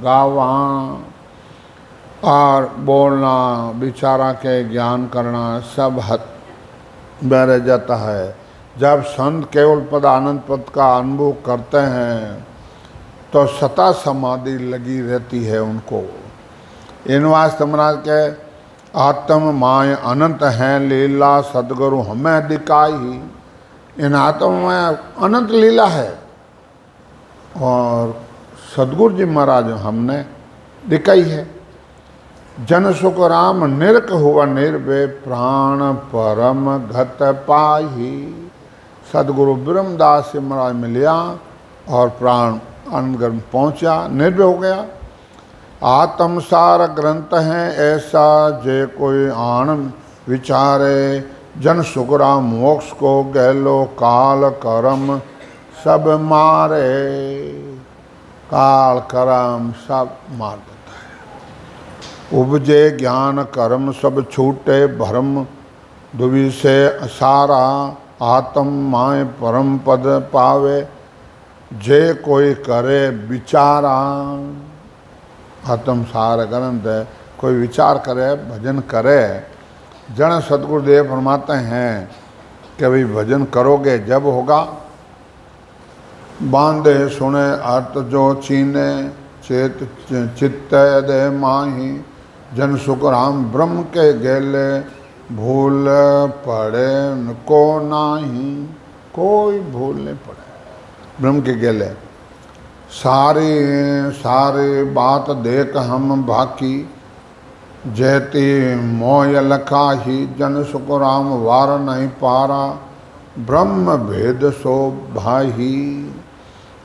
Speaker 1: गावा। और बोलना विचारा के ज्ञान करना सब हद में रह जाता है। जब संत केवल पद आनंद पद का अनुभव करते हैं तो सता समाधि लगी रहती है उनको। इन वास्ते महाराज के आत्म माय अनंत हैं लीला, सदगुरु हमें दिखाई। इन आत्म में अनंत लीला है और सदगुरु जी महाराज हमने दिखाई है। जन सुख राम निरक हुआ निर्भय, प्राण परम घत पाही। सदगुरु ब्रह्मदास से महाराज में लिया और प्राण आनंद में पहुँचा, निर्भय हो गया। आत्मसार ग्रंथ है ऐसा, जे कोई आनंद विचारे, जन सुख राम मोक्ष को गहलो, काल कर्म सब मारे। काल कर्म सब मार देता है। उपजे ज्ञान कर्म सब छूटे, भ्रम दुवि से असारा, आत्म माय परम पद पावे, जे कोई करे विचारा। आत्म सार ग्रंथ है, कोई विचार करे भजन करे। जन सतगुरुदेव फरमाते हैं कि भाई भजन करोगे जब होगा, बांधे सुने अर्थ जो चीने, चेत चित्त दे माही। जन सुख राम ब्रह्म के गेले, भूल पड़े को नाही। कोई भूल नहीं पड़े ब्रह्म के गेले। सारी बात देख हम बाकी, जैती मोय लखा ही। जन सुख राम वार नहीं पारा, ब्रह्म भेद सो भाई।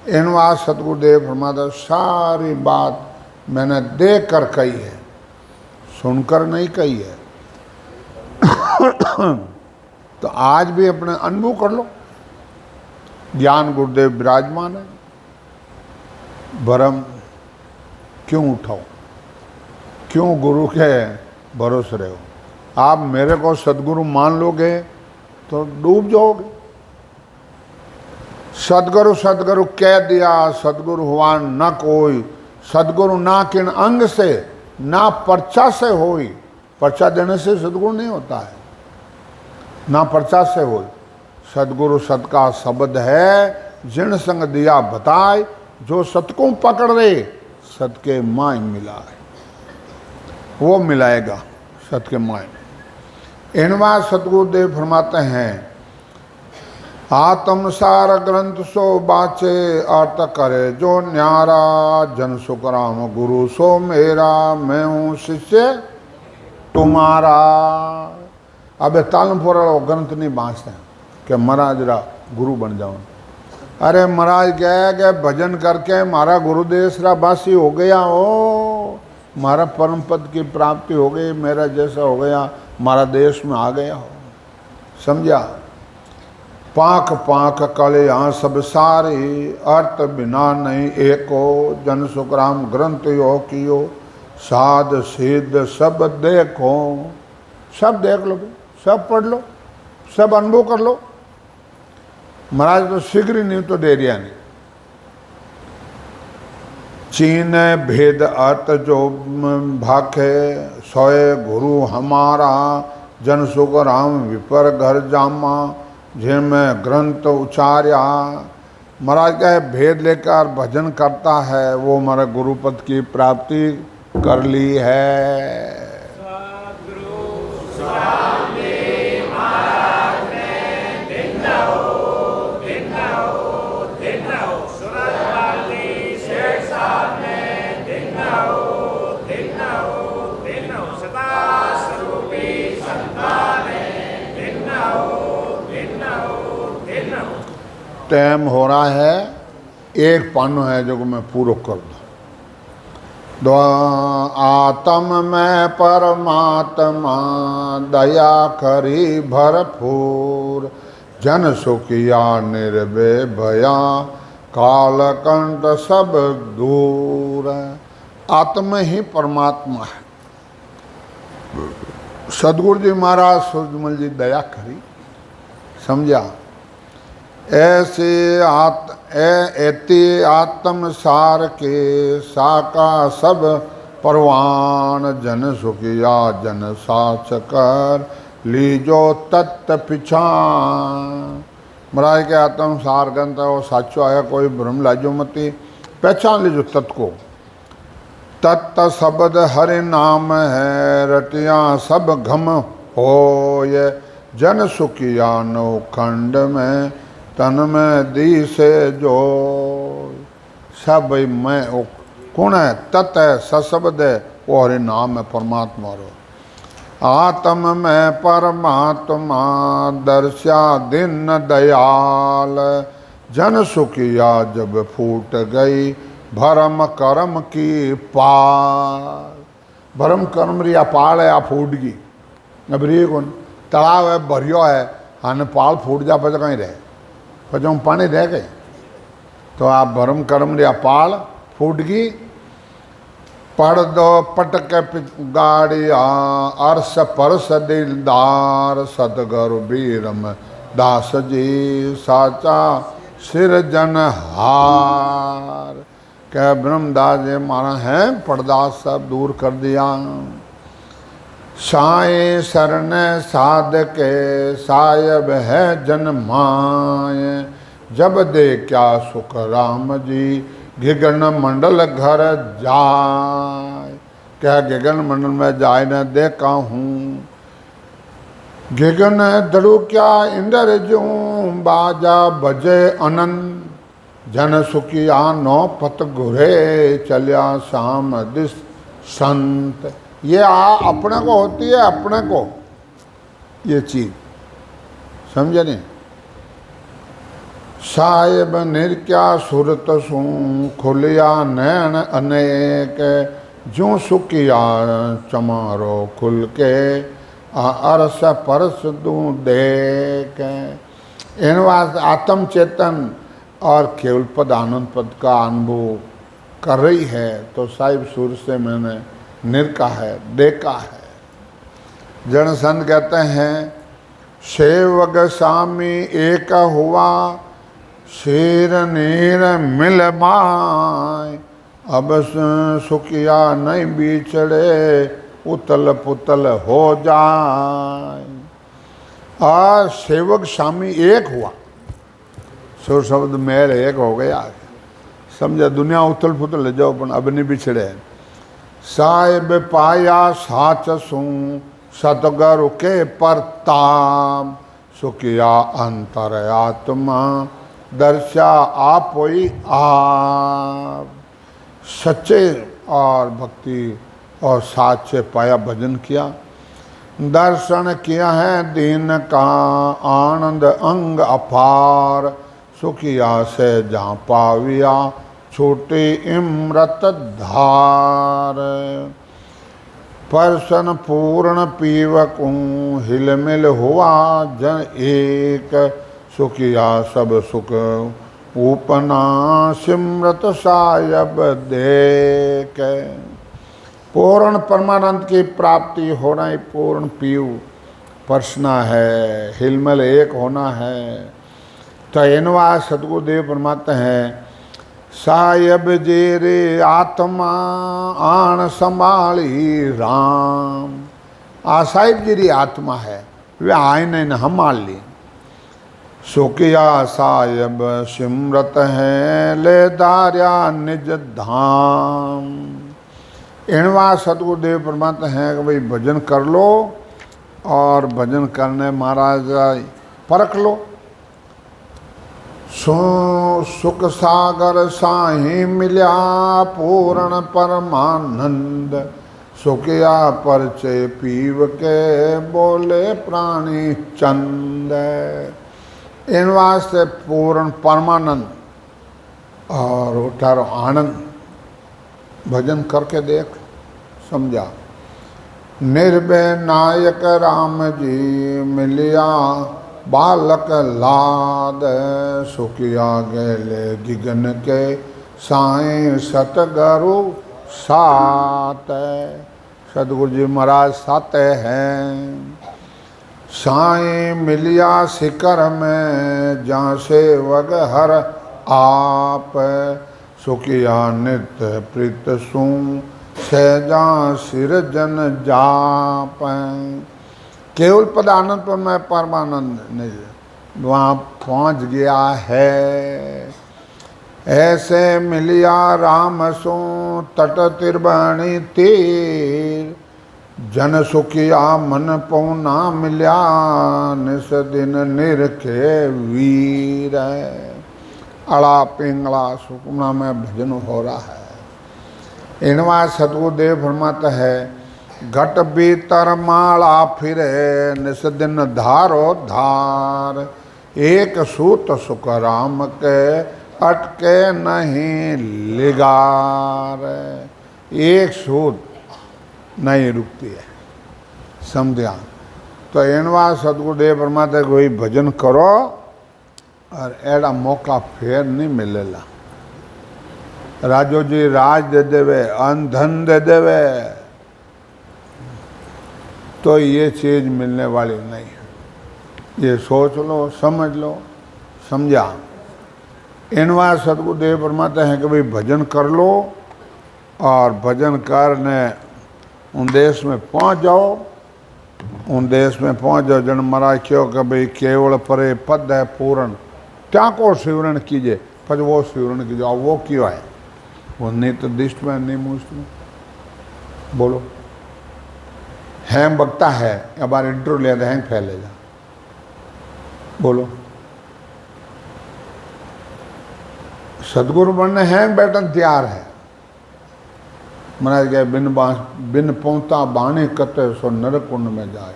Speaker 1: इनवा सतगुरुदेव फरमाता सारी बात मैंने देख कर कही है, सुनकर नहीं कही है। तो आज भी अपने अनुभव कर लो। ज्ञान गुरुदेव विराजमान है, भरम क्यों उठाओ, क्यों गुरु के भरोसे रहो। आप मेरे को सदगुरु मान लोगे तो डूब जाओगे। सदगुरु सदगुरु कह दिया, सदगुरु हुआ न कोई। सदगुरु ना किन अंग से ना पर्चा से होई। पर्चा देने से सदगुरु नहीं होता है, ना पर्चा से होई। सदगुरु सत का शब्द है, जिन संग दिया बताए, जो सत को पकड़ रहे सत के माय मिलाए। वो मिलाएगा सत के माय। इनवा सतगुरुदेव फरमाते हैं, आत्मसार ग्रंथ सो बाचे, अर्थ करे जो न्यारा। जन सुख राम गुरु सो मेरा, मैं हूँ शिष्य तुम्हारा। अब तालमपुर ग्रंथ नहीं बाँचते कि महाराज रा गुरु बन जाओ। अरे महाराज कह गए भजन करके मारा गुरुदेश रा बासी हो गया हो, मारा परम पद की प्राप्ति हो गई, मेरा जैसा हो गया, मारा देश में आ गया हो। समझा? पाख पाख कले यहाँ सब सारे, अर्थ बिना नहीं एको। जन सुख राम ग्रंथ यो कियो, साध सिद्ध सब देखो। सब देख लो, सब पढ़ लो, सब अनुभव कर लो। महाराज तो शीघ्र नहीं तो देरिया नहीं। चीन भेद अर्थ जो भाखे सोए गुरु हमारा, जन सुख राम विपर घर जामा, जिनमें ग्रंथ उचार्या। महाराज का है भेद लेकर भजन करता है वो हमारे गुरुपद की प्राप्ति कर ली है। टाइम हो रहा है, एक पानो है जो मैं पूरा कर दूँ। आत्म में परमात्मा दया करी भरपूर, जन सुखिया निर्भय भया कालकंठ सब दूर। आत्मा ही परमात्मा है। सदगुरु जी महाराज सूरजमल जी दया करी, समझा। ऐसे एति आत्म सार के साका सब परवान, जन सुखिया जन साच कर लीजो तत्त पिछान। महाराज के आत्म सार ग्रंथ वो साचो आया, कोई भ्रम लाजो मती, पहचान लीजो तत् को। तत्त शब्द हरि नाम है, रटिया सब घम होय, जन सुखिया नौ खंड में तन में दी से जो। सब भाई मैं कौन है? तत् है, सशब्द है, वो हरि नाम है, परमात्मा रो। आत्म में परमात्मा दर्शा दिन दयाल, जन सुखिया जब फूट गई भरम कर्म की पाल। भरम कर्म रिया पाल है, आप फूट गई। अब री कौन तालाब है, भरियो है, हाँ पाल फूट जा पच कहीं रहे, पचों पानी रह गए। तो आप भरम कर्म रिया पाल फूट गई। पढ़ दो पटक गाड़िया अरस परस दिलदार, सतगुरु बीरम दास जी साचा सिर जन हार। क्या ब्रह्मदास जी मारा है पर्दा सब दूर कर दिया। साए शरण साध के सायब है जन माय, जब दे क्या सुख राम जी गिगन मंडल घर जाय। क्या गिगन मंडल में जाय न देखा हूँ, गिगन दड़ू क्या इंद्र जो बाजा बजे अनंत, जन सुखिया नो पत घुरे चलिया शाम दिस संत। ये अपने को होती है, अपने को ये चीज समझे नहीं। साहिब निर्क्या सुरत सू खुलिया नैन अनेक, जो सुखिया चमारो खुल के अरस परस दू देख। इन वास्ते आत्म चेतन और केवल पद आनंद पद का अनुभव कर रही है, तो साहिब सूर से मैंने निरका है, देखा है। जन संत कहते हैं सेवक स्वामी एक हुआ, शेर नीर मिल माय, अब सुखिया नहीं बिछड़े उतल पुतल हो जाए। और सेवक स्वामी एक हुआ, सुर शब्द मेल एक हो गया, समझा। दुनिया उथल पुथल जाओ पण अब नहीं बिछड़े। साहिब पाया साच सू सतगुरु के परताप, सुखिया अंतर आत्मा दर्शा आपोई आप। सच्चे और भक्ति और साचे पाया, भजन किया, दर्शन किया है दीन का आनंद अंग अपार, सुखिया से जहाँ पाविया छोटी इमृत धार। परसन पूर्ण पीवकू हिलमिल हुआ जन एक, सुखिया सब सुख उपना सिमरत सायब देख। पूर्ण परमानंद की प्राप्ति होना ही पूर्ण पीव परसना है, हिलमिल एक होना है। तो एनवा सतगुरुदेव परमात्मा है साहिब जे रे आत्मा आण संभाली राम। आ साहिब जी री आत्मा है वे आयन हमाल ली। सुकिया साहिब सिमरत है ले दारिया निज धाम। इनवा सतगुरुदेव परमात्मा है कि भाई भजन कर लो और भजन करने महाराज परख लो। सुख सागर साही मिल्या पूर्ण परमानंद। सुखिया परचे पीव के बोले प्राणी चंद। इन वास्ते पूर्ण परमानंद और उठारो आनंद भजन करके देख समझा। निर्भय नायक राम जी मिलिया बालक लाद। सुखिया गेले गिगन के साईं सतगुरु सात। सतगुरु जी महाराज सात हैं। साईं मिलिया शिखर में जहाँ से वग हर आप। सुखिया नित्य प्रीत सू सहजा सिरजन जाप। केवल पद आनंद पर मैं परमानंद नहीं वहाँ पहुँच गया है। ऐसे मिलिया राम सो तट तिरबणी तीर। जन सुखिया मन पौना मिल्या निस दिन निरखे वीर। अड़ा पिंगला सुकना में भजन हो रहा है। इनवा सतगुरुदेव फरमाता है घट भीतर माला फिरे निस दिन धारो धार। एक सूत सुख राम के अटके नहीं लिगार। एक सूत नहीं रुकती है समझा। तो इनवा सतगुरुदेव परमात्मा कोई भजन करो और एड़ा मौका फिर नहीं मिलेला। राजो जी राज दे देवे अन धन दे देवे तो ये चीज मिलने वाली नहीं है। ये सोच लो समझ लो समझा। इनवा सतगुरुदेव परमात्मा है कि भाई भजन कर लो और भजन करने उन देश में पहुंच जाओ। उन देश में पहुंच जाओ जन महाराज क्यों कि भाई केवल परे पद है पूर्ण क्या को सिवरण कीजिए पर वो सिवरण कीजिए। और वो क्यों है वो नित दिष्ट में नहीं मुष्ट में बोलो। हैंग बकता है या बार इंटरव्यू लिया तो हैंग फैलेगा बोलो। सदगुरु बनने हैंग बैठन तैयार है। महाराज गए बिन पहुंचा बाणी कते सो नरक कुंड में जाए।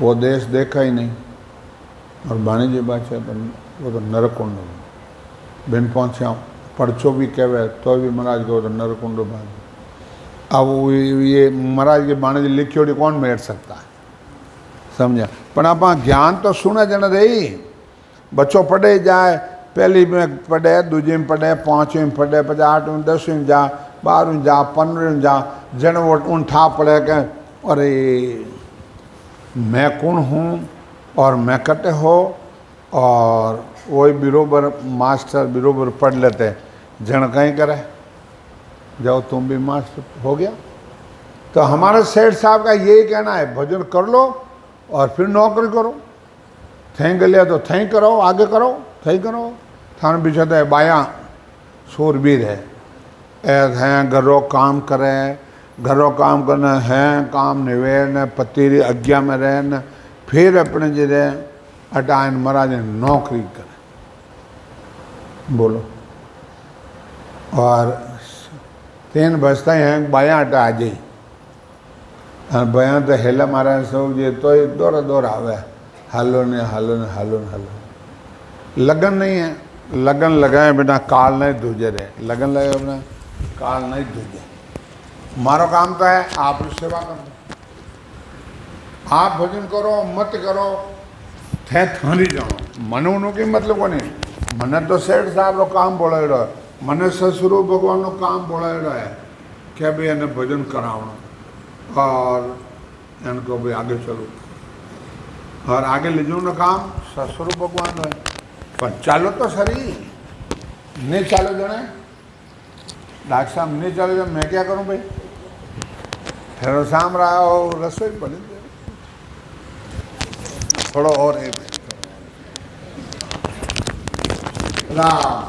Speaker 1: वो देश देखा ही नहीं और बाणी जी बादशाह वो तो नरक कुंड में बिन पहुंचा परचो भी कहवे तो भी महाराज गए तो नरक कुंड में। अब ये महाराज की बाणी जी लिखी होड़ी कौन बैठ सकता है समझा। पर आप ज्ञान तो सुने जन रही। बच्चों पढ़े जाए पहली में पढ़े दूजी में पढ़े पाँचवीं में पढ़े पचास आठवीं में 10वीं में जा 12वीं जा 15वीं में जा जन वो उन ठा पड़े के अरे मैं कौन हूँ और मैं कटे हो। और वही बरोबर मास्टर बरोबर पढ़ लेते जन कहीं करे जाओ तुम भी मास्टर हो गया। तो हमारे सेठ साहब का यही कहना है भजन कर लो और फिर नौकरी करो। थैंक लिया तो थैंक करो आगे करो थैंक करो। थाने पीछे तो बाया सूरबीर है हैं घरों काम करें घरों काम करना है काम निवेड़ पति आज्ञा में रहन फिर अपने जिले अटायन महाराज नौकरी करें बोलो। और 3 बजता हैं बाया अटा आ जाई बया तो हेला महाराज सौ जी तो दौरा दौरा आवे हालो ने हालो ने हालो ने हालो। लगन नहीं है लगन लगाए बिना काल नहीं दूजे रहे। लगन लगे बिना काल नहीं दूजे। मारो काम तो है आप सेवा करो आप भजन करो मत करो थे थानी जाओ। मन उन्हों की मतलब को नहीं मने तो सेठ साहब रो काम बोलाड़ो है मने ससुरु भगवान नो काम बोलाड़ो है क्या भाई इन्हें भजन करावनो और इनको भी आगे चलो और आगे ले जाओ ना काम ससुरु भगवान है। पर चालो तो सही, नहीं चालो जने डॉक्टर साहब नहीं चालो जब मैं क्या करूं भाई? फिर शाम रहा हो रसोई बनी दे थोड़ा और है राम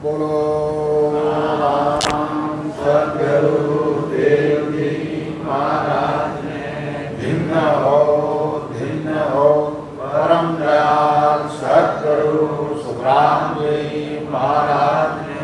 Speaker 1: बोलो राम सद्गुरु देव जी महाराज ने भिन्न हो परम दयाल सद्गुरु सुखराम जी महाराज ने